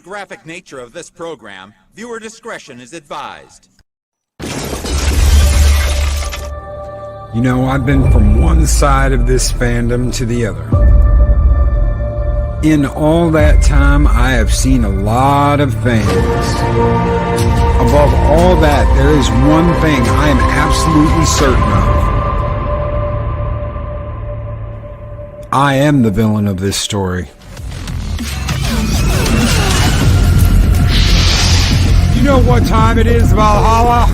graphic nature of this program, viewer discretion is advised. You know, I've been from one side of this fandom to the other. In all that time, I have seen a lot of things. Above all that, there is one thing I am absolutely certain of. I am the villain of this story. You know what time it is, Valhalla?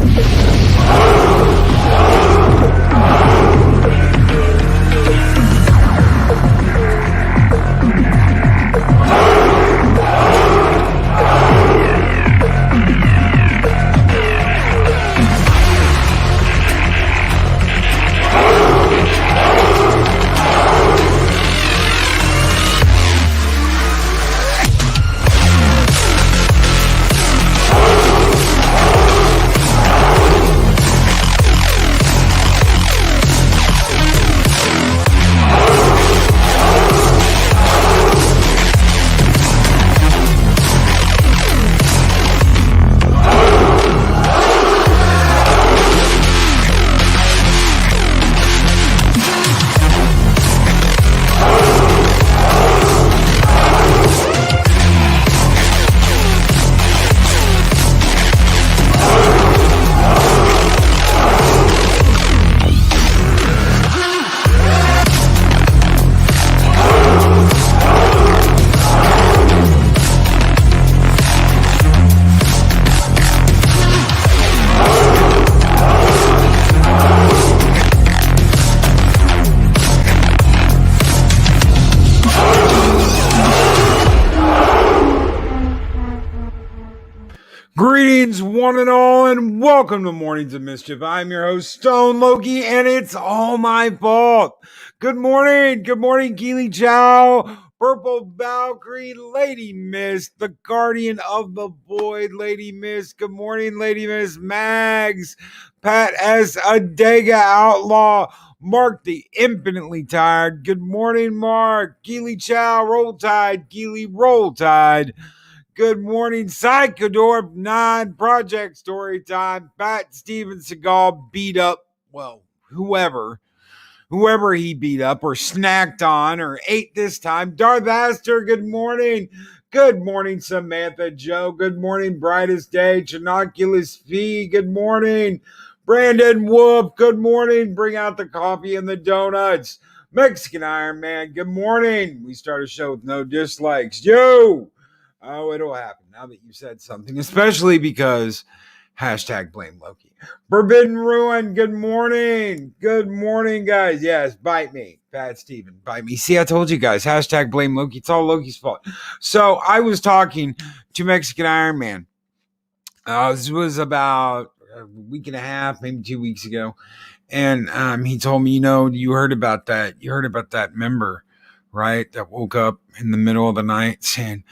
Greetings, one and all, and welcome to Mornings of Mischief. I'm your host, Stone Loki, and it's all my fault. Good morning, Keely Chow, Purple Valkyrie, Lady Miss, the Guardian of the Void, Lady Miss. Good morning, Lady Miss Mags, Pat S. Adega Outlaw, Mark the Infinitely Tired. Good morning, Mark. Keely Chow, Roll Tide, Keely Roll Tide. Good morning, Psychodorp 9, Project Storytime, Pat Steven Seagal beat up, well, whoever he beat up or snacked on or ate this time. Darth Aster, good morning. Good morning, Samantha Joe. Good morning, Brightest Day. Chinoculus Fee, good morning. Brandon Wolf, good morning. Bring out the coffee and the donuts. Mexican Iron Man, good morning. We start a show with no dislikes. Yo! Oh, it'll happen now that you said something, especially because hashtag blame Loki. Forbidden Ruin, good morning. Good morning, guys. Yes, bite me. Pat Steven, bite me. See, I told you guys, hashtag blame Loki. It's all Loki's fault. So I was talking to Mexican Iron Man. This was about a week and a half, maybe 2 weeks ago. And he told me, you heard about that member, right? That woke up in the middle of the night saying,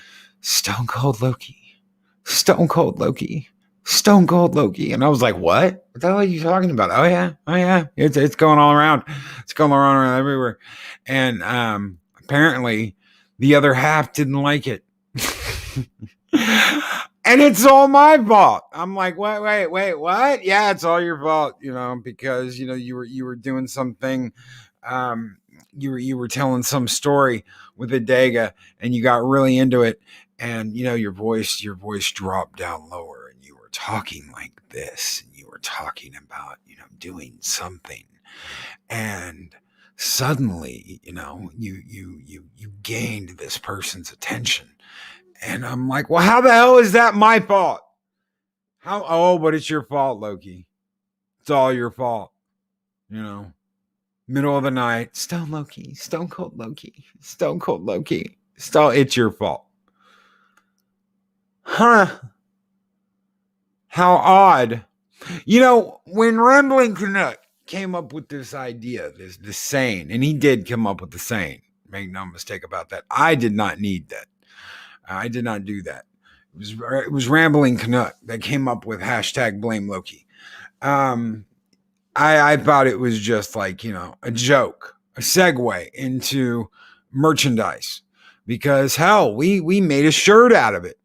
Stone Cold Loki, Stone Cold Loki, Stone Cold Loki. And I was like, what? What the hell are you talking about? Oh yeah. It's going all around. It's going around everywhere. And apparently the other half didn't like it. And it's all my fault. I'm like, wait, what? Yeah, it's all your fault, because you were doing something, you were telling some story with a Dega and you got really into it. And, your voice dropped down lower and you were talking like this and you were talking about, doing something. And suddenly, you gained this person's attention. And I'm like, well, how the hell is that my fault? But it's your fault, Loki. It's all your fault. Middle of the night, Stone Loki, Stone Cold Loki, Stone Cold Loki. It's your fault. Huh. How odd. When Rambling Canuck came up with this idea, this saying, and he did come up with the saying, make no mistake about that. I did not need that. I did not do that. It was Rambling Canuck that came up with hashtag blame Loki. I thought it was just like, a joke, a segue into merchandise. Because hell, we made a shirt out of it.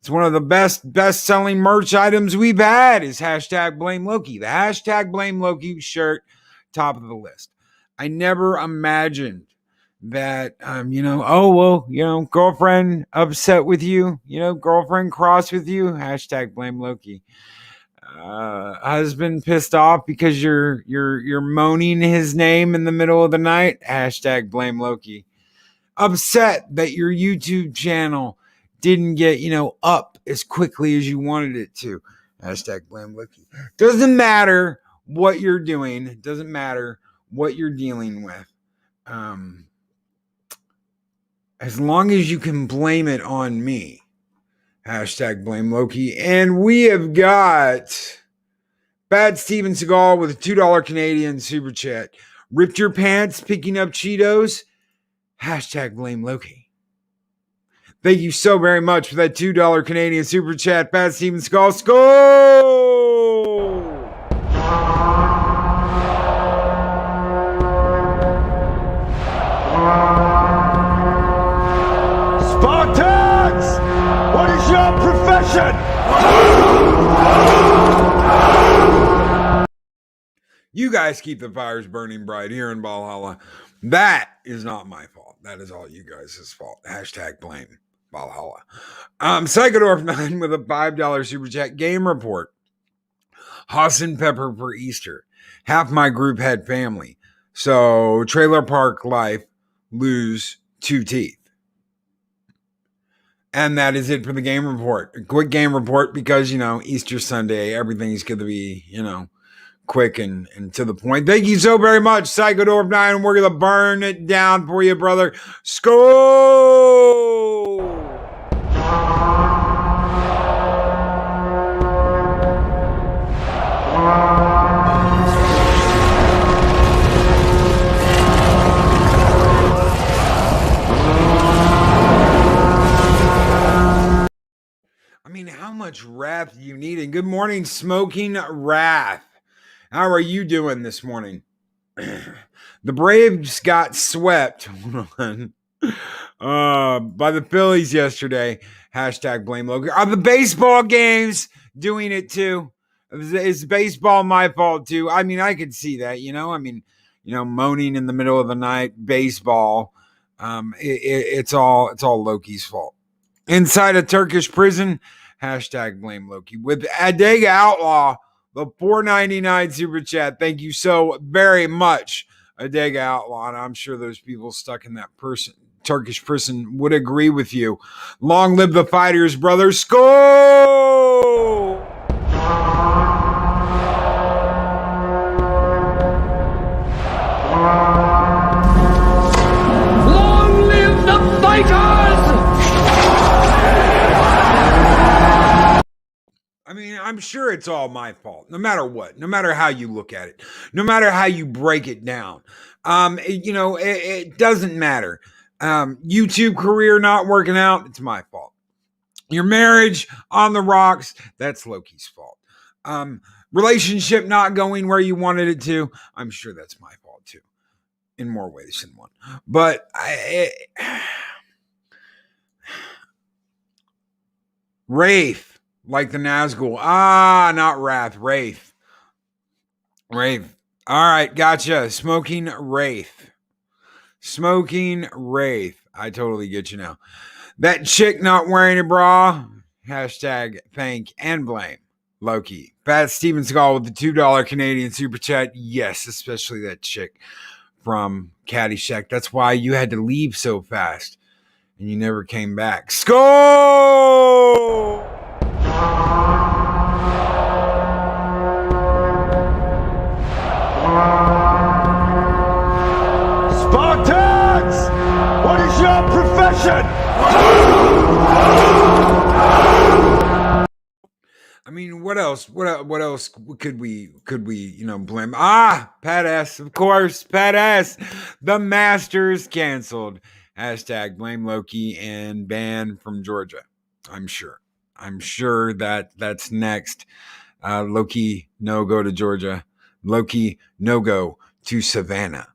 It's one of the best-selling merch items we've had is hashtag Blame Loki. The hashtag Blame Loki shirt, top of the list. I never imagined that, girlfriend upset with you, girlfriend cross with you, hashtag Blame Loki. Husband pissed off because you're moaning his name in the middle of the night, hashtag Blame Loki. Upset that your YouTube channel didn't get, up as quickly as you wanted it to. Hashtag Blame Loki. Doesn't matter what you're doing. Doesn't matter what you're dealing with. As long as you can blame it on me. Hashtag Blame Loki. And we have got Bad Steven Seagal with a $2 Canadian super chat. Ripped your pants picking up Cheetos. Hashtag Blame Loki. Thank you so very much for that $2 Canadian super chat. Bad Steven Seagal. Skull! Spartans! What is your profession? You guys keep the fires burning bright here in Valhalla. That is not my fault. That is all you guys' fault. Hashtag blame Valhalla. Psychodorf9 with a $5 super chat. Game report. Hoss and Pepper for Easter. Half my group had family. So trailer park life, lose 2 teeth. And that is it for the game report. A quick game report because, Easter Sunday, everything's going to be, quick and to the point. Thank you so very much, Psychodorf9. We're going to burn it down for you, brother. Skull! How much wrath do you need? And good morning, Smoking Wrath. How are you doing this morning? The Braves got swept by the Phillies yesterday. Hashtag Blame Loki. Are the baseball games doing it too? Is baseball my fault too? I could see that, moaning in the middle of the night, baseball. It's all Loki's fault. Inside a Turkish prison, hashtag Blame Loki. With Adega Outlaw, the $4.99 super chat. Thank you so very much, Adega Outlaw. And I'm sure those people stuck in that Turkish prison would agree with you. Long live the fighters, brother. Skull! Long live the fighters! I'm sure it's all my fault, no matter what, no matter how you look at it, no matter how you break it down. It doesn't matter. YouTube career not working out, it's my fault. Your marriage on the rocks, that's Loki's fault. Relationship not going where you wanted it to, I'm sure that's my fault too, in more ways than one. But Wraith. Like the Nazgul. Not Wrath. Wraith. Wraith. All right. Gotcha. Smoking Wraith. Smoking Wraith. I totally get you now. That chick not wearing a bra. Hashtag thank and blame Loki. Bad Steven Seagal with the $2 Canadian super chat. Yes, especially that chick from Caddyshack. That's why you had to leave so fast. And you never came back. Skull! Spartans! What is your profession? What else? What else could we blame? Pat S, of course, Pat S. The Masters canceled. Hashtag blame Loki and ban from Georgia. I'm sure that's next. Loki no go to Georgia. Loki no go to Savannah.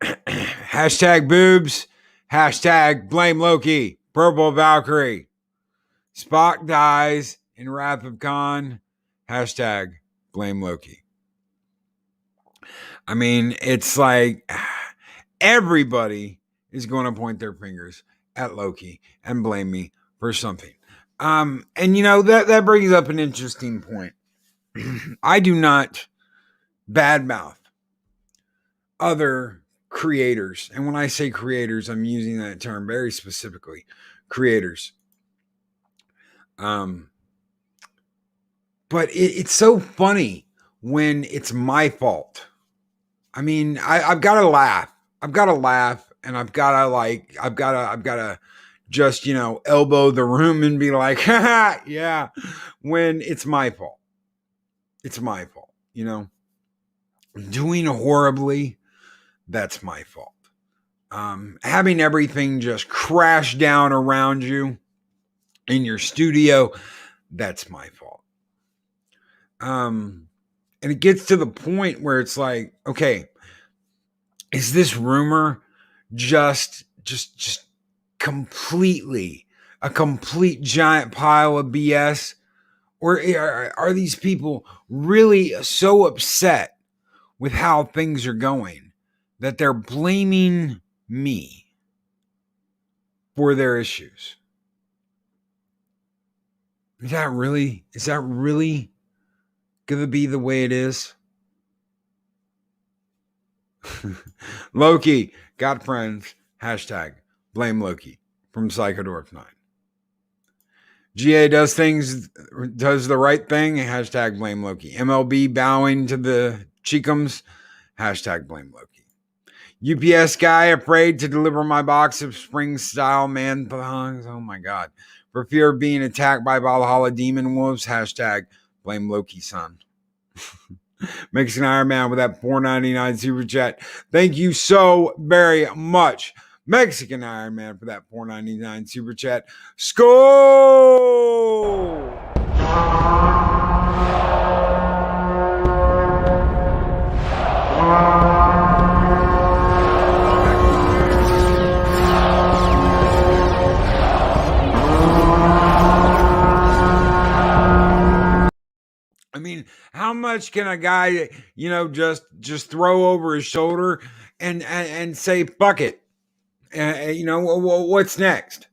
Hashtag boobs. Hashtag blame Loki. Purple Valkyrie. Spock dies in Wrath of Khan. Hashtag blame Loki. I mean, it's like everybody is going to point their fingers at Loki and blame me for something. And that brings up an interesting point. I do not badmouth other creators. And when I say creators, I'm using that term very specifically. Creators. But it's so funny when it's my fault. I mean, I've got to laugh. I've got to laugh, and I've got to just, elbow the room and be like, haha, yeah, when it's my fault. It's my fault, Doing horribly, that's my fault. Having everything just crash down around you in your studio, that's my fault. And it gets to the point where it's like, okay, is this rumor just completely a complete giant pile of BS? Or are these people really so upset with how things are going that they're blaming me for their issues? Is that really going to be the way it is? Loki, got friends, hashtag blame Loki from Psychodorf9. GA does the right thing, hashtag blame Loki. MLB bowing to the Cheekums, hashtag blame Loki. UPS guy afraid to deliver my box of spring style man thongs, oh my god, for fear of being attacked by Valhalla demon wolves, hashtag blame Loki son. Mexican Iron Man with that $4.99 super chat. Thank you so very much, Mexican Iron Man, for that $4.99 super chat. Skol! I mean, how much can a guy, just throw over his shoulder and say, fuck it? What's next?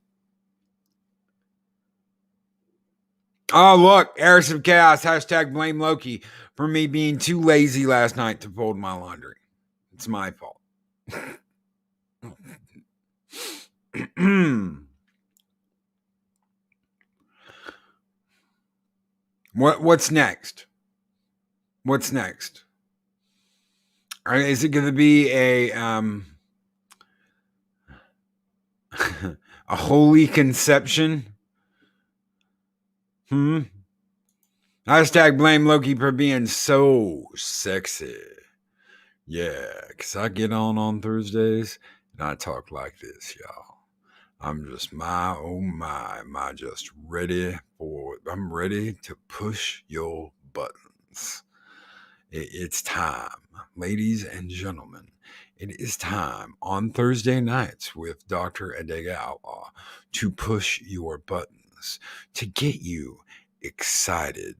Oh, look, Heirs of Chaos, hashtag blame Loki for me being too lazy last night to fold my laundry. It's my fault. What's next? What's next? Is it going to be a holy conception? Hashtag blame Loki for being so sexy. Yeah, because I get on Thursdays and I talk like this, y'all. I'm just I'm ready to push your buttons. It's time, ladies and gentlemen. It is time on Thursday nights with Dr. Adega Outlaw to push your buttons, to get you excited,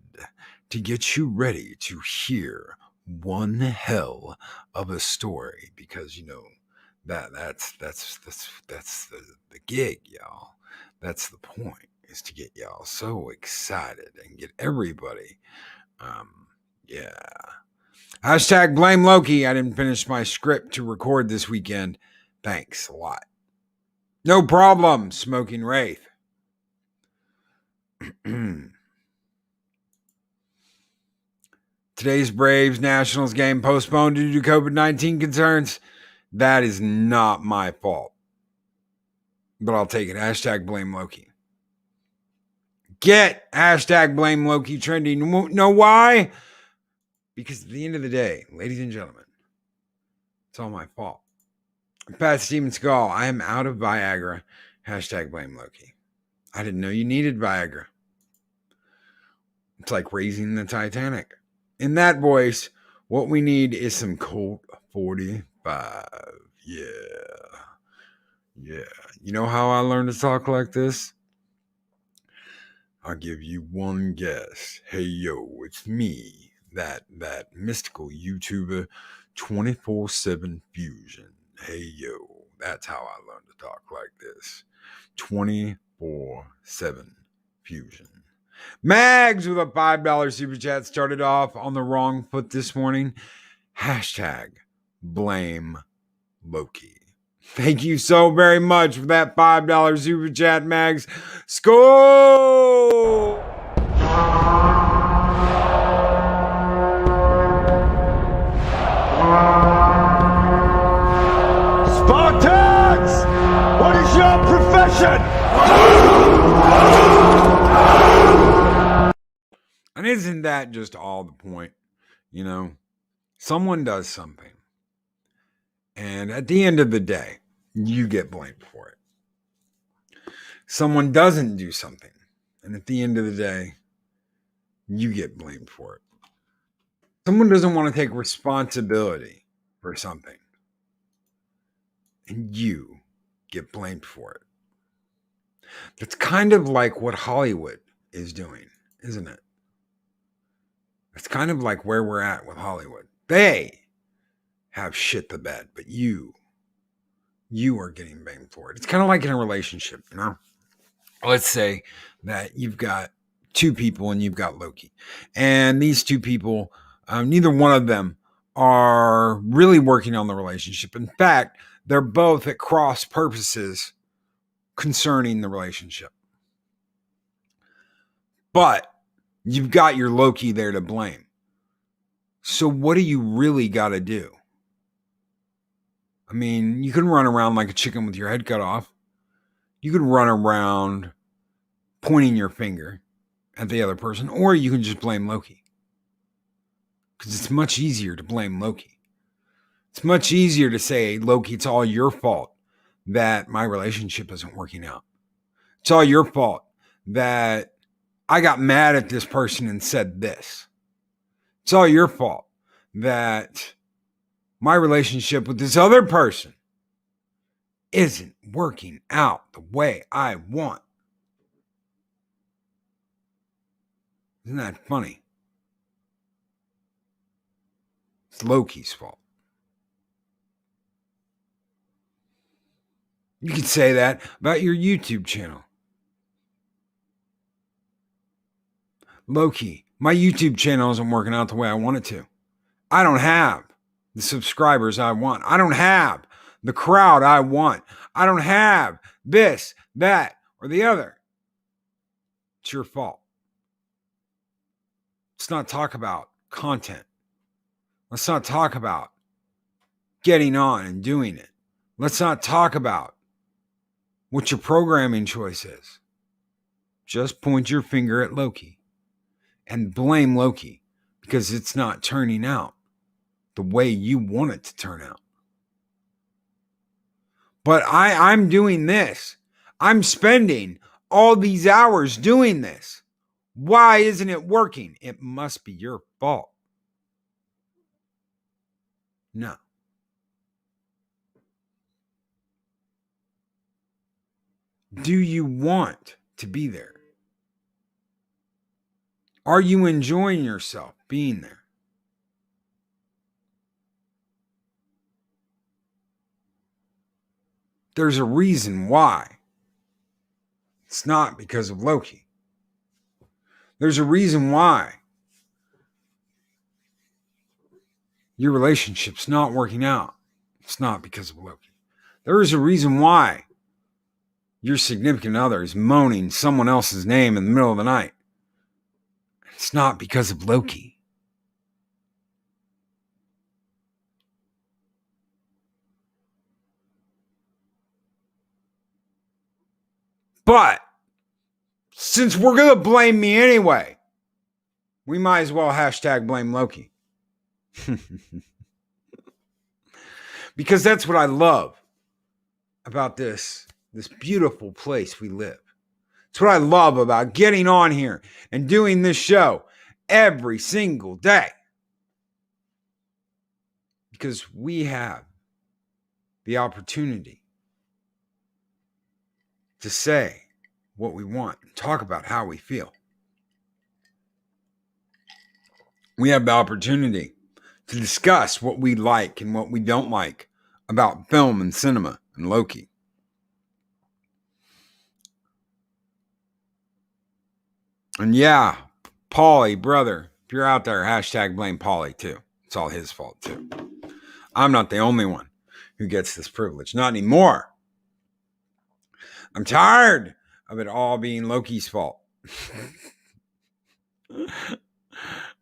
to get you ready to hear one hell of a story, because that's the gig, y'all. That's the point, is to get y'all so excited and get everybody hashtag blame Loki. I didn't finish my script to record this weekend. Thanks a lot. No problem, Smoking Wraith. Today's Braves Nationals game postponed due to COVID-19 concerns. That is not my fault. But I'll take it. Hashtag blame Loki. Get hashtag blame Loki trending. Know why? Because at the end of the day, ladies and gentlemen, it's all my fault. Pat Steven Skull, I am out of Viagra. Hashtag blame Loki. I didn't know you needed Viagra. It's like raising the Titanic. In that voice, what we need is some Colt 45. Yeah. You know how I learned to talk like this? I'll give you one guess. Hey, yo, it's me, that mystical YouTuber, 24/7 Fusion. Hey, yo, that's how I learned to talk like this. 24/7 Fusion. Mags with a $5 super chat started off on the wrong foot this morning. Hashtag blame Loki. Thank you so very much for that $5 super chat, Mags. Score! Spartans! What is your profession? And isn't that just all the point? You know, someone does something, and at the end of the day, you get blamed for it. Someone doesn't do something, and at the end of the day, you get blamed for it. Someone doesn't want to take responsibility for something, and you get blamed for it. That's kind of like what Hollywood is doing, isn't it? It's kind of like where we're at with Hollywood. They have shit the bed, but you are getting blamed for it. It's kind of like in a relationship, you know? Let's say that you've got two people and you've got Loki. And these two people, neither one of them are really working on the relationship. In fact, they're both at cross purposes concerning the relationship. But you've got your Loki there to blame. So what do you really got to do? I mean, you can run around like a chicken with your head cut off. You could run around pointing your finger at the other person, or you can just blame Loki. Because it's much easier to blame Loki. It's much easier to say, Loki, it's all your fault that my relationship isn't working out. It's all your fault that I got mad at this person and said this. It's all your fault that my relationship with this other person isn't working out the way I want. Isn't that funny? It's Loki's fault. You could say that about your YouTube channel. Loki, my YouTube channel isn't working out the way I want it to. I don't have the subscribers I want. I don't have the crowd I want. I don't have this, that, or the other. It's your fault. Let's not talk about content. Let's not talk about getting on and doing it. Let's not talk about what your programming choice is. Just point your finger at Loki and blame Loki because it's not turning out the way you want it to turn out. But I'm doing this. I'm spending all these hours doing this. Why isn't it working? It must be your fault. No. Do you want to be there? Are you enjoying yourself being there? There's a reason why. It's not because of Loki. There's a reason why your relationship's not working out. It's not because of Loki. There is a reason why your significant other is moaning someone else's name in the middle of the night. It's not because of Loki. But since we're going to blame me anyway, we might as well hashtag blame Loki. Because that's what I love about this beautiful place we live. It's what I love about getting on here and doing this show every single day. Because we have the opportunity to say what we want, talk about how we feel. We have the opportunity to discuss what we like and what we don't like about film and cinema and Loki. And yeah, Paulie, brother, if you're out there, hashtag blame Paulie too. It's all his fault too. I'm not the only one who gets this privilege. Not anymore. I'm tired of it all being Loki's fault.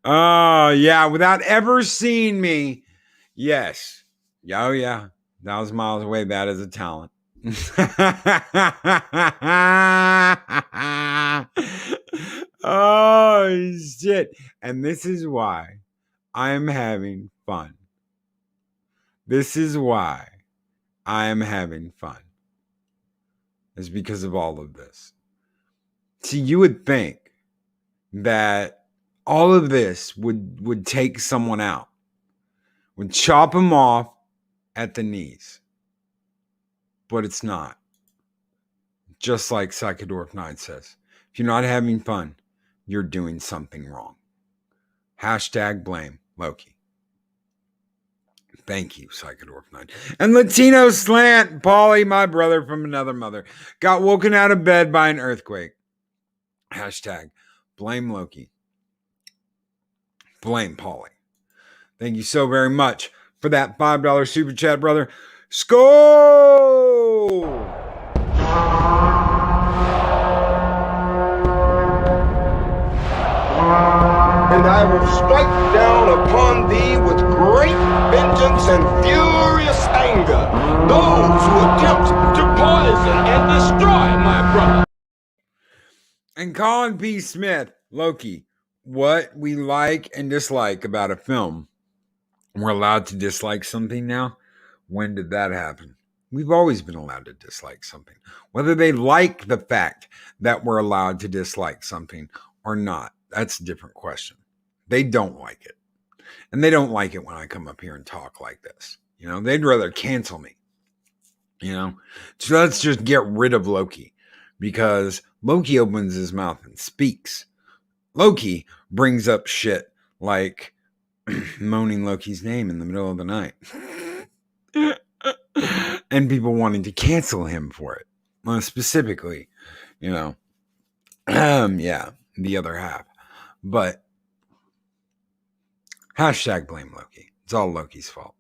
Oh, yeah, without ever seeing me. Yes. Oh, yeah. 1,000 miles away, that is a talent. Oh, shit. And this is why I'm having fun. This is why I am having fun. Is because of all of this. See, you would think that all of this would take someone out, would chop them off at the knees. But it's not. Just like Psychodorf 9 says, if you're not having fun, you're doing something wrong. Hashtag blame Loki. Thank you, Psychodorf 9. And Latino Slant, Paulie, my brother from another mother, got woken out of bed by an earthquake. Hashtag blame Loki. Blame Paulie. Thank you so very much for that $5 super chat, brother. Skol! And I will strike down upon thee with great vengeance and furious anger those who attempt to poison and destroy my brother. And Colin P. Smith, Loki, what we like and dislike about a film. We're allowed to dislike something now. When did that happen? We've always been allowed to dislike something. Whether they like the fact that we're allowed to dislike something or not, that's a different question. They don't like it. And they don't like it when I come up here and talk like this. You know, they'd rather cancel me. You know, so let's just get rid of Loki, because Loki opens his mouth and speaks. Loki brings up shit like moaning Loki's name in the middle of the night. And people wanting to cancel him for it. Well, specifically, you know, yeah, the other half. But hashtag blame Loki. It's all Loki's fault.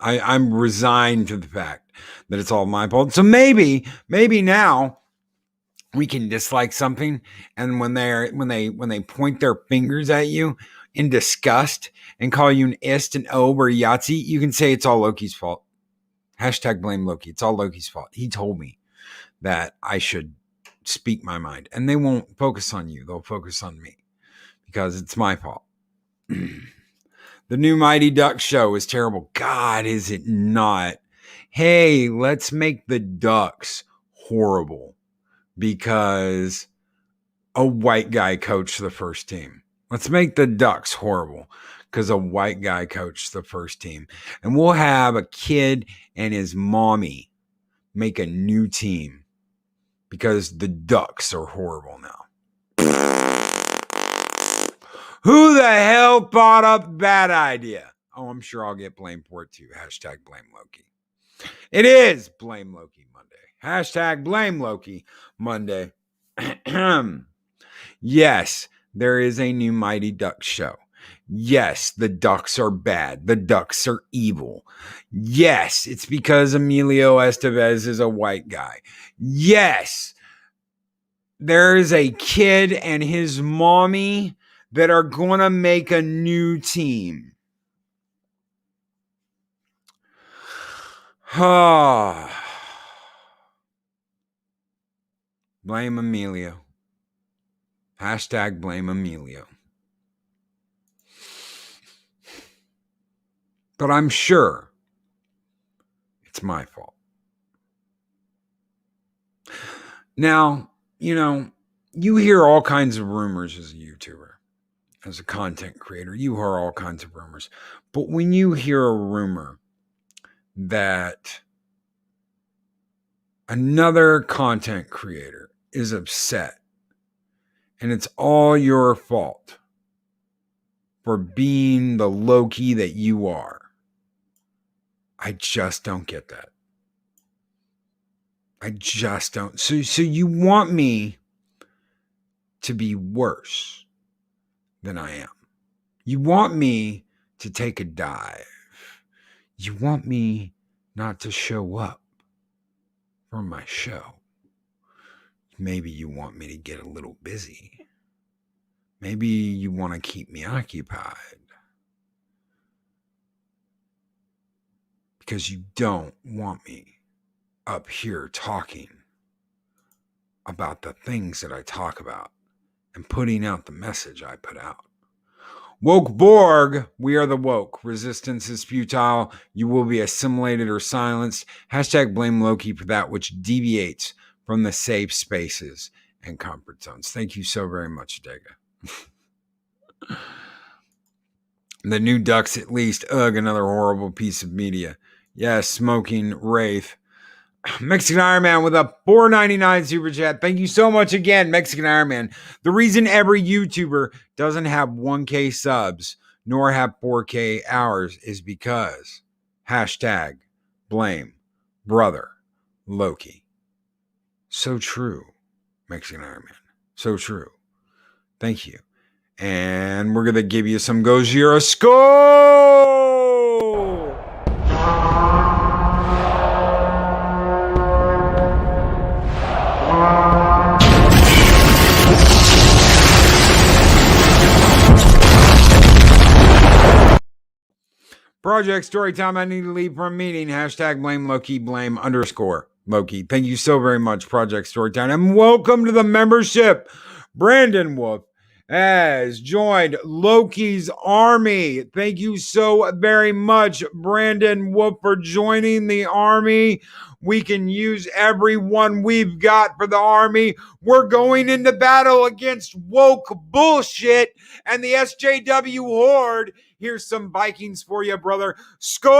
I'm resigned to the fact that it's all my fault. So maybe now we can dislike something, and when they point their fingers at you in disgust and call you an ist, an obe, or Yahtzee, you can say it's all Loki's fault. Hashtag blame Loki. It's all Loki's fault. He told me that I should speak my mind, and they won't focus on you. They'll focus on me because it's my fault. The new Mighty Ducks show is terrible. God, is it not? Hey, let's make the Ducks horrible because a white guy coached the first team. Let's make the Ducks horrible because a white guy coached the first team. And we'll have a kid and his mommy make a new team because the Ducks are horrible now. Who the hell thought up that idea? Oh, I'm sure I'll get blamed for it too. Hashtag blame Loki. It is Blame Loki Monday. Hashtag blame Loki Monday. Yes, there is a new Mighty Ducks show. Yes, the Ducks are bad. The Ducks are evil. Yes, it's because Emilio Estevez is a white guy. Yes, there is a kid and his mommy that are going to make a new team. Blame Emilio. Hashtag blame Emilio. But I'm sure it's my fault. Now, you know, you hear all kinds of rumors as a YouTuber, as a content creator. You hear all kinds of rumors. But when you hear a rumor that another content creator is upset. And it's all your fault for being the Loki that you are. I just don't get that. I just don't. So you want me to be worse than I am. You want me to take a dive. You want me not to show up for my show. Maybe you want me to get a little busy. Maybe you want to keep me occupied. Because you don't want me up here talking about the things that I talk about and putting out the message I put out. Woke Borg, we are the woke. Resistance is futile. You will be assimilated or silenced. Hashtag blame Loki for that which deviates from the safe spaces and comfort zones. Thank you so very much, Dega. The new ducks, at least. Ugh, another horrible piece of media. Yes, smoking Wraith. Mexican Iron Man with a $4.99 super chat. Thank you so much again, Mexican Iron Man. The reason every YouTuber doesn't have 1K subs nor have 4K hours is because hashtag blame brother Loki. So true, Mexican Iron Man. So true. Thank you. And we're going to give you some Gojira Skull. Project Storytime, I need to leave for a meeting. Hashtag blame Loki, blame _ Loki. Thank you so very much, Project Storytime. And welcome to the membership. Brandon Wolf has joined Loki's army. Thank you so very much, Brandon Wolf, for joining the army. We can use everyone we've got for the army. We're going into battle against woke bullshit and the SJW horde. Here's some Vikings for you, brother. Skull!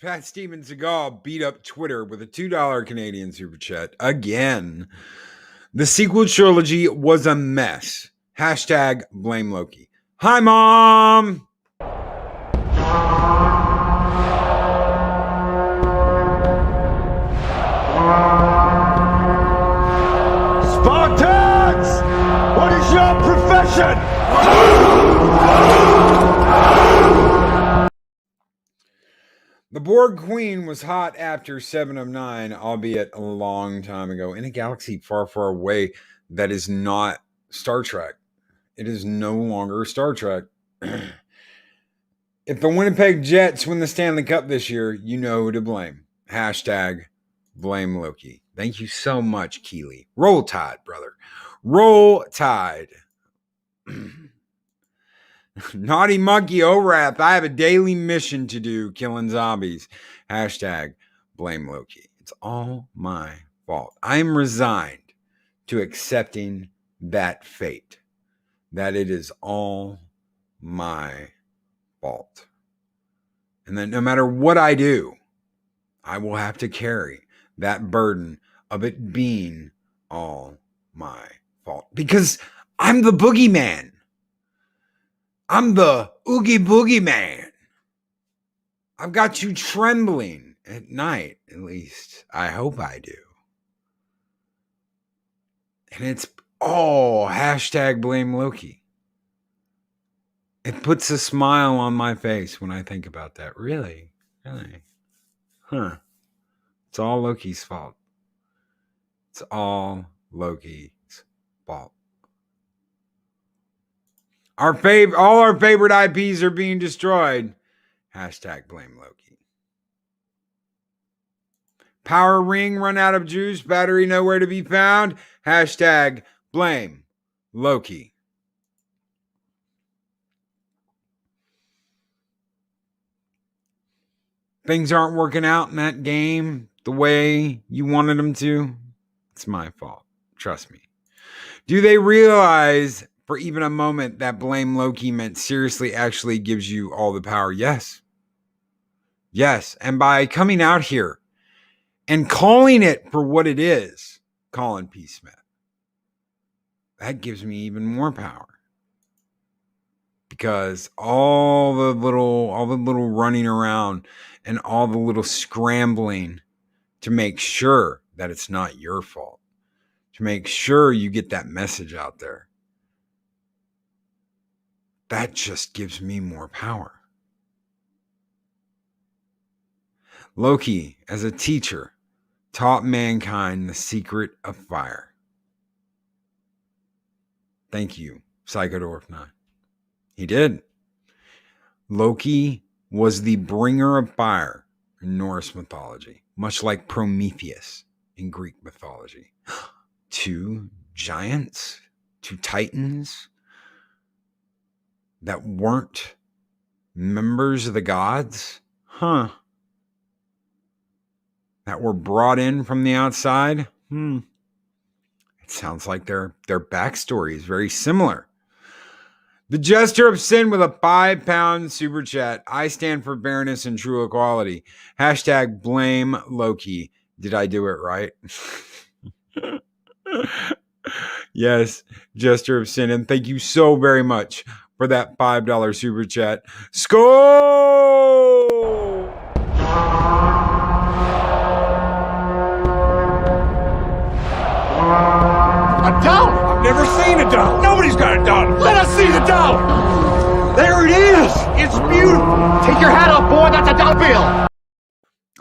Pat Steven Seagal beat up Twitter with a $2 Canadian super chat again. The sequel trilogy was a mess. Hashtag blame Loki. Hi, Mom! Spartans! What is your profession? The Borg Queen was hot after 7 of 9, albeit a long time ago, in a galaxy far, far away that is not Star Trek. It is no longer Star Trek. If the Winnipeg Jets win the Stanley Cup this year, you know who to blame. Hashtag blame Loki. Thank you so much, Keeley. Roll Tide, brother. Roll Tide. Naughty Monkey O'Rath, I have a daily mission to do, killing zombies. Hashtag blame Loki. It's all my fault. I am resigned to accepting that fate, that it is all my fault. And that no matter what I do, I will have to carry that burden of it being all my fault. Because I'm the boogeyman. I'm the Oogie Boogie Man. I've got you trembling at night, at least. I hope I do. And it's all hashtag blame Loki. It puts a smile on my face when I think about that. Really? Really? Huh. It's all Loki's fault. It's all Loki's fault. All our favorite IPs are being destroyed. Hashtag blame Loki. Power ring run out of juice. Battery nowhere to be found. Hashtag blame Loki. Things aren't working out in that game. the way you wanted them to, it's my fault. Trust me. Do they realize for even a moment that blame Loki meant seriously actually gives you all the power? Yes. Yes. And by coming out here and calling it for what it is, Colin P. Smith, that gives me even more power. Because all the little running around and all the little scrambling to make sure that it's not your fault, to make sure you get that message out there, that just gives me more power. Loki, as a teacher, taught mankind the secret of fire. Thank you, Psychodorf 9. He did. Loki was the bringer of fire in Norse mythology, much like Prometheus in Greek mythology. 2 giants, 2 titans that weren't members of the gods, that were brought in from the outside. It sounds like their backstory is very similar. The Jester of Sin with a £5 super chat. I stand for fairness and true equality. Hashtag blame Loki. Did I do it right? Yes, Jester of Sin. And thank you so very much for that $5 super chat. Skull! A down? I've never seen a down. Nobody's got a down. Let us see the down. There it is. It's beautiful. Take your hat off, boy. That's a down bill.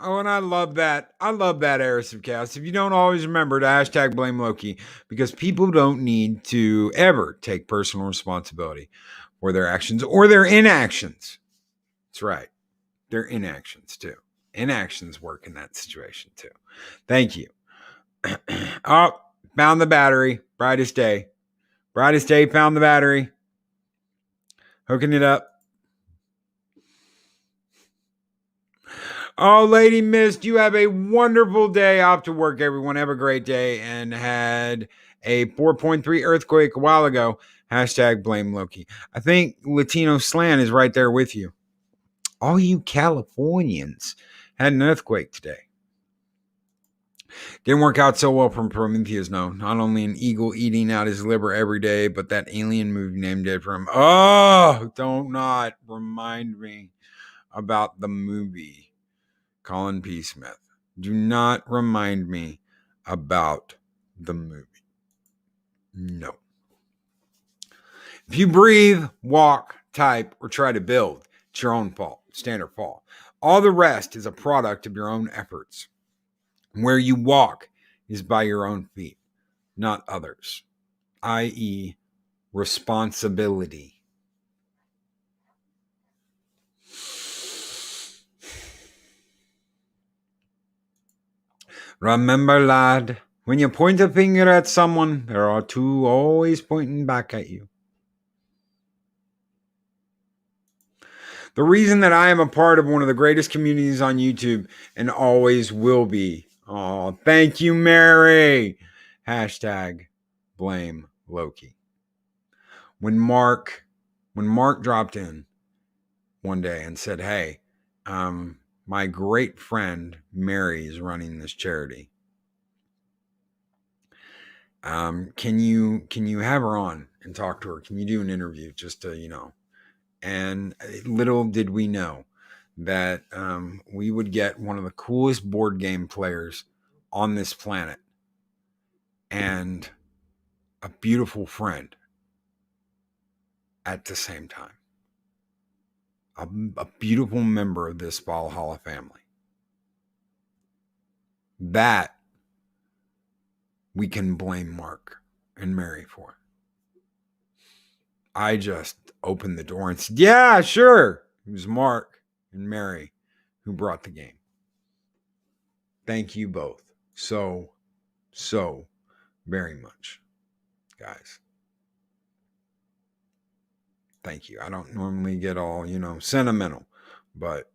Oh, and I love that. I love that, Heiress of Chaos. If you don't always remember to hashtag blame Loki, because people don't need to ever take personal responsibility for their actions or their inactions. That's right. Their inactions too. Inactions work in that situation too. Thank you. Oh, found the battery. Brightest day. Brightest day, found the battery. Hooking it up. Oh, Lady Mist, you have a wonderful day off to work, everyone. Have a great day. And had a 4.3 earthquake a while ago. Hashtag blame Loki. I think Latino Slan is right there with you. All you Californians had an earthquake today. Didn't work out so well from Prometheus, no. Not only an eagle eating out his liver every day, but that alien movie named it for him. Oh, don't not remind me about the movie, Colin P. Smith. Do not remind me about the movie. No. If you breathe, walk, type, or try to build, it's your own fault. Standard fall. All the rest is a product of your own efforts. Where you walk is by your own feet, not others, i.e., responsibility. Remember, lad, when you point a finger at someone, there are 2 always pointing back at you. The reason that I am a part of one of the greatest communities on YouTube and always will be. Oh, thank you, Mary. Hashtag blame Loki. When Mark dropped in one day and said, hey, my great friend Mary is running this charity. Can you have her on and talk to her? Can you do an interview just to, And little did we know that we would get one of the coolest board game players on this planet and a beautiful friend at the same time. A beautiful member of this Valhalla family. That we can blame Mark and Mary for. I just opened the door and said, yeah, sure. It was Mark and Mary who brought the game. Thank you both so very much, guys. Thank you. I don't normally get all, sentimental, but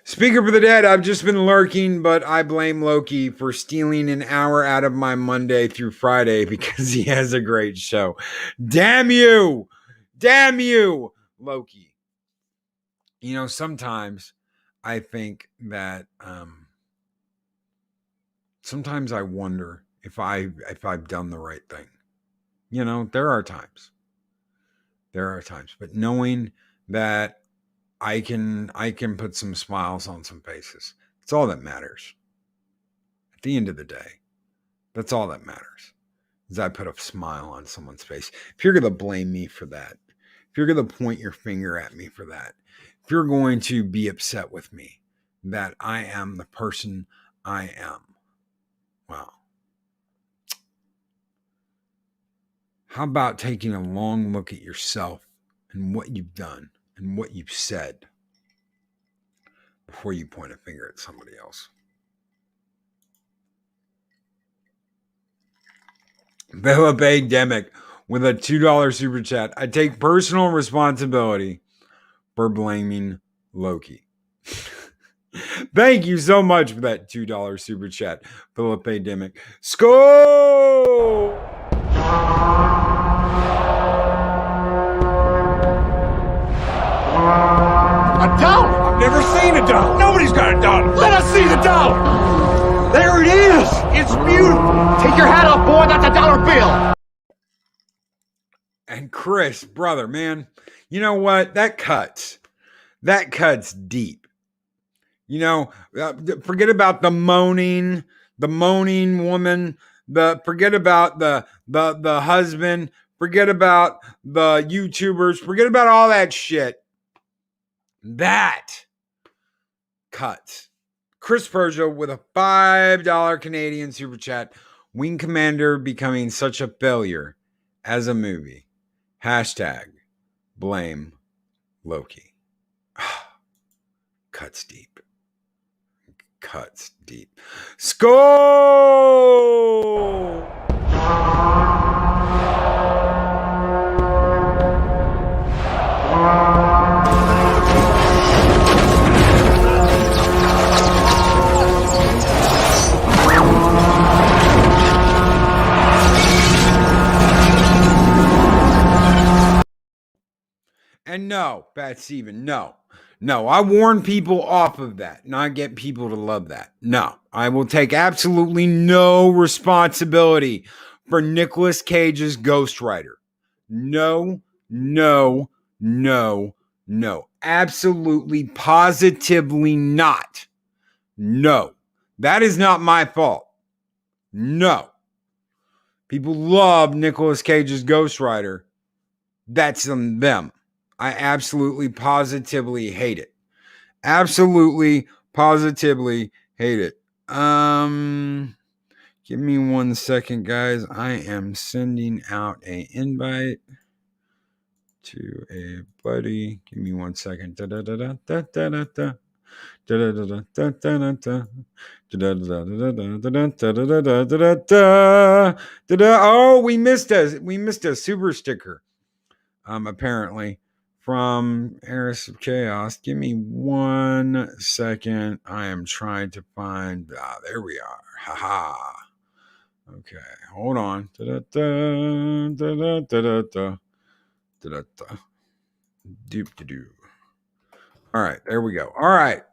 Speaker for the dead, I've just been lurking, but I blame Loki for stealing an hour out of my Monday through Friday because he has a great show. Damn you! Damn you, Loki. You know, sometimes I think that sometimes I wonder if I've done the right thing. You know, there are times. But knowing that I can put some smiles on some faces. It's all that matters. At the end of the day, that's all that matters. Is I put a smile on someone's face. If you're going to blame me for that, if you're going to point your finger at me for that, if you're going to be upset with me that I am the person I am, well, how about taking a long look at yourself and what you've done and what you've said before you point a finger at somebody else? Philip A. Demick with a $2 super chat. I take personal responsibility for blaming Loki. Thank you so much for that $2 super chat, Philip A. Demick. Score! A dollar? I've never seen a dollar. Nobody's got a dollar. Let us see the dollar. There it is. It's beautiful. Take your hat off, boy. That's a dollar bill. And Chris, brother, man, you know what? That cuts. That cuts deep. You know, forget about the moaning woman. Forget about the husband. Forget about the YouTubers. Forget about all that shit. That cuts. Chris Persia with a $5 Canadian super chat. Wing Commander becoming such a failure as a movie. Hashtag blame Loki. Cuts deep. Cuts deep. Score! And no, Pat Steven, no, I warn people off of that, not get people to love that. No, I will take absolutely no responsibility for Nicolas Cage's Ghost Rider. No. Absolutely, positively not. No, that is not my fault. No. People love Nicolas Cage's Ghost Rider. That's on them. I absolutely positively hate it. Absolutely positively hate it. Give me 1 second, guys. I am sending out an invite to a buddy. Give me 1 second. Oh, we missed a super sticker. Apparently from Heiress of Chaos. Give me 1 second. I am trying to find. There we are. Haha. Okay, hold on. Doop-de-doo. All right, there we go. All right.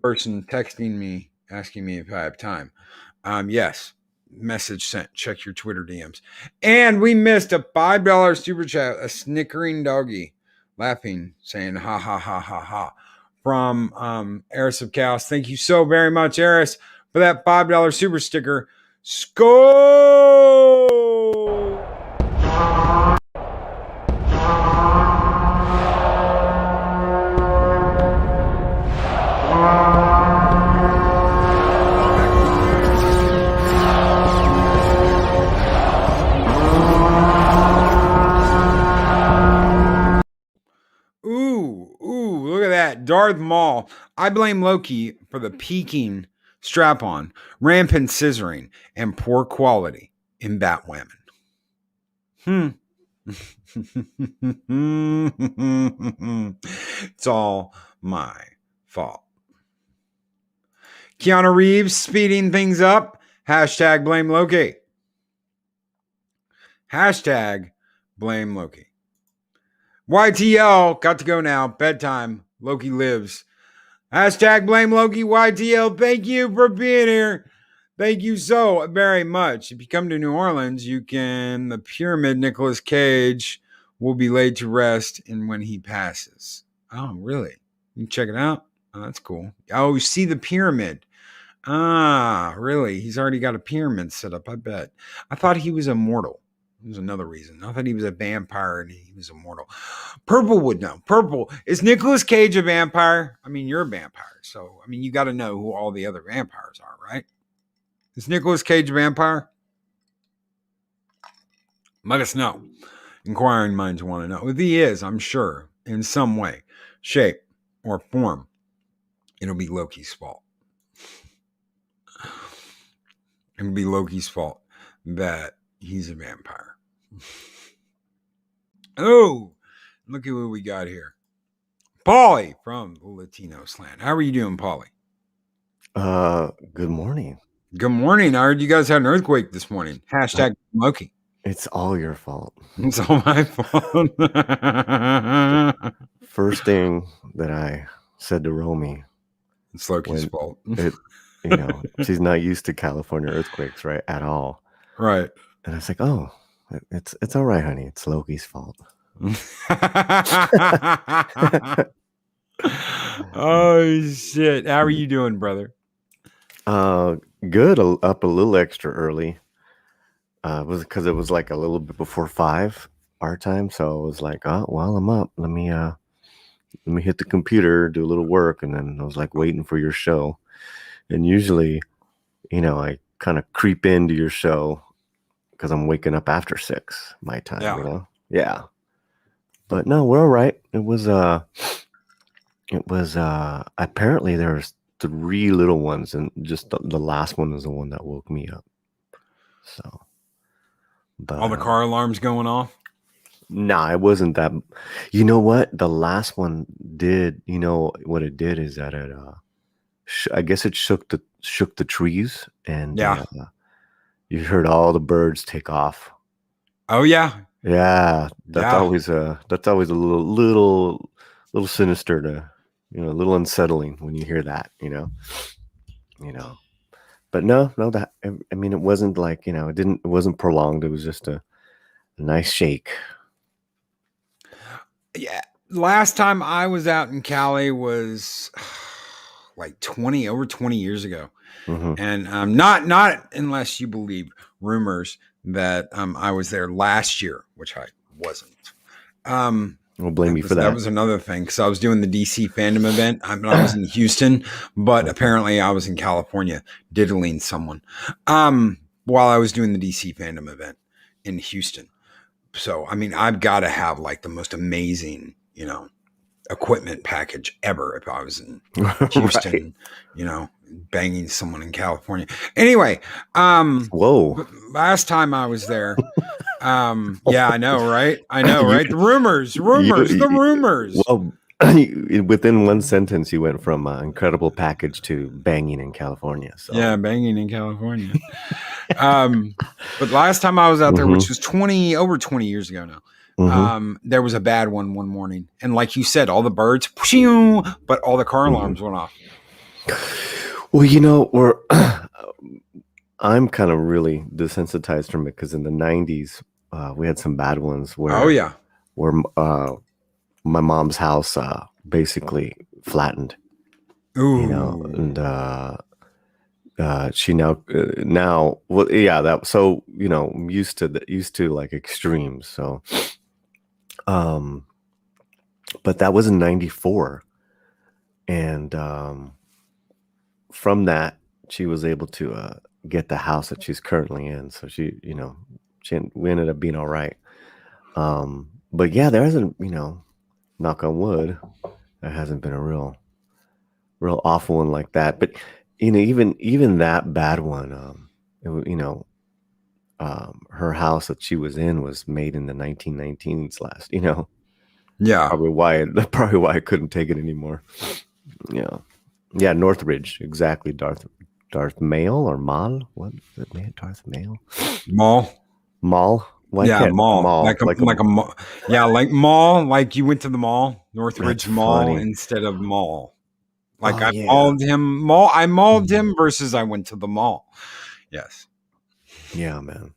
Person texting me, asking me if I have time. Yes. Message sent. Check your Twitter DMs. And we missed a $5 super chat, a snickering doggy laughing, saying ha ha ha ha ha from Heiress of Chaos. Thank you so very much, Heiress, for that $5 super sticker. Score! Look at that. Darth Maul. I blame Loki for the peaking strap-on, rampant scissoring, and poor quality in Batwoman. It's all my fault. Keanu Reeves speeding things up. Hashtag blame Loki. Hashtag blame Loki. YTL got to go now. Bedtime. Loki lives. Hashtag blame Loki. YTL. Thank you for being here. Thank you so very much. If you come to New Orleans, you can. The Pyramid, Nicolas Cage, will be laid to rest in when he passes. Oh, really? You can check it out. Oh, that's cool. Oh, you see the Pyramid. Ah, really? He's already got a pyramid set up, I bet. I thought he was immortal. There's another reason. I thought he was a vampire and he was immortal. Purple would know. Purple. Is Nicolas Cage a vampire? I mean, you're a vampire. So, I mean, you got to know who all the other vampires are, right? Is Nicolas Cage a vampire? Let us know. Inquiring minds want to know. If he is, I'm sure, in some way, shape, or form, it'll be Loki's fault. It'll be Loki's fault that he's a vampire. Oh, look at what we got here. Paulie from the Latino Slant. How are you doing, Paulie? Good morning. Good morning. I heard you guys had an earthquake this morning. Hashtag Loki. It's all your fault. It's all my fault. First thing that I said to Romy, It's Loki's fault. She's not used to California earthquakes, right? At all. Right. And I was like, oh, it's all right, honey. It's Loki's fault. Oh, shit. How are you doing, brother? Good. Up a little extra early. It was because it was like a little bit before 5 our time. So I was like, oh, well, I'm up. Let me hit the computer, do a little work. And then I was like waiting for your show. And usually, I kind of creep into your show because I'm waking up after 6 my time, Yeah. But no, we're all right. It was apparently there was 3 little ones, and just the last one was the one that woke me up. So, but all the car alarms going off? Nah, it wasn't that. You know what? The last one did. You know what it did is that it I guess it shook the trees, and you heard all the birds take off. Oh yeah, that's always a little sinister to, a little unsettling when you hear that, But no, that, I mean, it wasn't like, it wasn't prolonged. It was just a nice shake. Yeah, last time I was out in Cali was like over 20 years ago. Mm-hmm. And not unless you believe rumors that I was there last year, which I wasn't. We'll blame you for that. That was another thing, because I was doing the DC fandom event. I was in Houston, but apparently I was in California diddling someone while I was doing the DC fandom event in Houston. So, I mean, I've got to have like the most amazing, equipment package ever if I was in Houston, right. Banging someone in California. Anyway, whoa. Last time I was there, yeah, I know, right? Right? The rumors. Well, within one sentence, you went from incredible package to banging in California. So. Yeah, banging in California. But last time I was out there, which was over 20 years ago now, there was a bad one morning. And like you said, all the birds, but all the car alarms went off. Well, I'm kind of really desensitized from it because in the 90s, we had some bad ones where, where my mom's house basically flattened. Ooh. And she now well, yeah, that, so used to like extremes. So but that was in 94, and from that she was able to get the house that she's currently in. So we ended up being all right. But yeah, there hasn't, knock on wood, there hasn't been a real awful one like that. But even that bad one, her house that she was in was made in the 1919s last, Yeah. Probably why I couldn't take it anymore. Yeah, Northridge, exactly. Darth Mail or Mal? What is it, man? Darth Mail? Mall. Mall? Why Yeah, can't mall. Mall? Like a mall. Yeah, like mall. Like you went to the mall, That's Northridge Mall funny. instead of mall. Like Oh I yeah. mauled him. I mauled him versus I went to the mall. Yes. Yeah, man.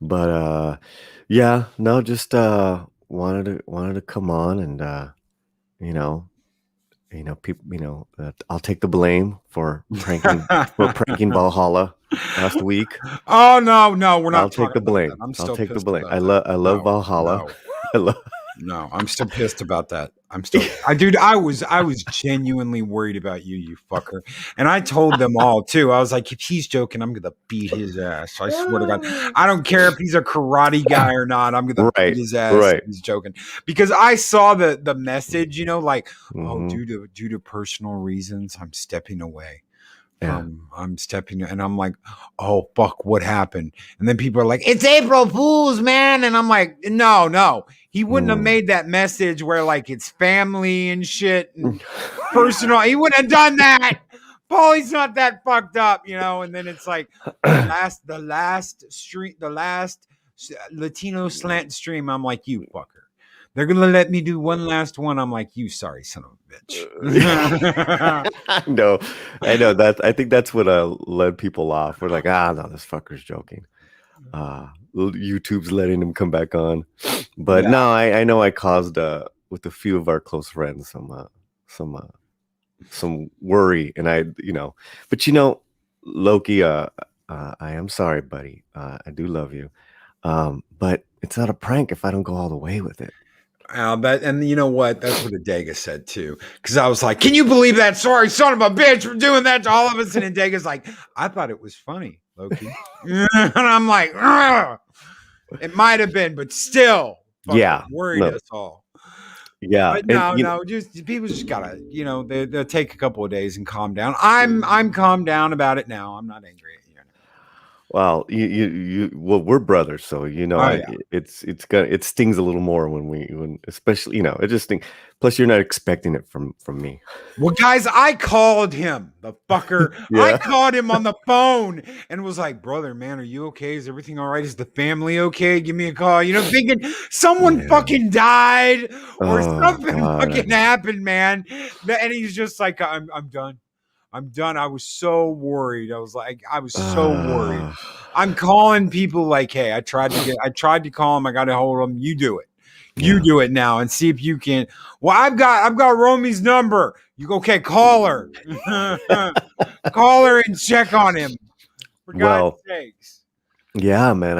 But yeah, no, just wanted to come on and you know, people, I'll take the blame for pranking Valhalla last week. Oh no, we're I'll not take talking the about that. blame. I'm I'll still take the pissed blame. about I that. love Valhalla. No, I love no, I'm still pissed about that. Dude, I was genuinely worried about you, you fucker. And I told them all too. I was like, if he's joking, I'm gonna beat his ass. I swear to God. I don't care if he's a karate guy or not. I'm gonna beat right, his ass right. if he's joking. Because I saw the message, like, oh, Hmm. due to personal reasons, I'm stepping away. Yeah. I'm stepping, and I'm like, oh fuck, what happened? And then people are like, it's April Fool's, man. And I'm like, no, he wouldn't have made that message where like it's family and shit and personal. He wouldn't have done that. Paulie's not that fucked up, And then it's like the last Latino slant stream. I'm like, you fucker. They're gonna let me do one last one. I'm like, you sorry son of a bitch. I know that. I think that's what led people off. We're like, no, this fucker's joking. YouTube's letting him come back on, but Yeah. no, I know I caused with a few of our close friends some worry, and but Loki, I am sorry, buddy. I do love you, but it's not a prank if I don't go all the way with it. And you know what? That's what Adega said too. Because I was like, "Can you believe that? Sorry, son of a bitch, for doing that to all of us." And Adega's like, "I thought it was funny, Loki." And I'm like, "Ugh." It might have been, but still, worried us all. Yeah, But no, just people just gotta, they'll take a couple of days and calm down. I'm calmed down about it now. I'm not angry at you. Well, well, we're brothers, so Oh, yeah. it stings a little more when especially it just stings. Plus, you're not expecting it from me. Well, guys, I called him, the fucker. Yeah. I called him on the phone and was like, brother, man, are you okay? Is everything all right? Is the family okay? Give me a call. Thinking someone fucking died or something fucking happened, man. And he's just like, I'm done. I'm done. I was so worried. I was so worried. I'm calling people like, hey, I tried to call him. I got a hold of him. You do it. You do it now and see if you can. Well, I've got Romy's number. You go, okay, call her. Call her and check on him. For God's sakes. Yeah, man.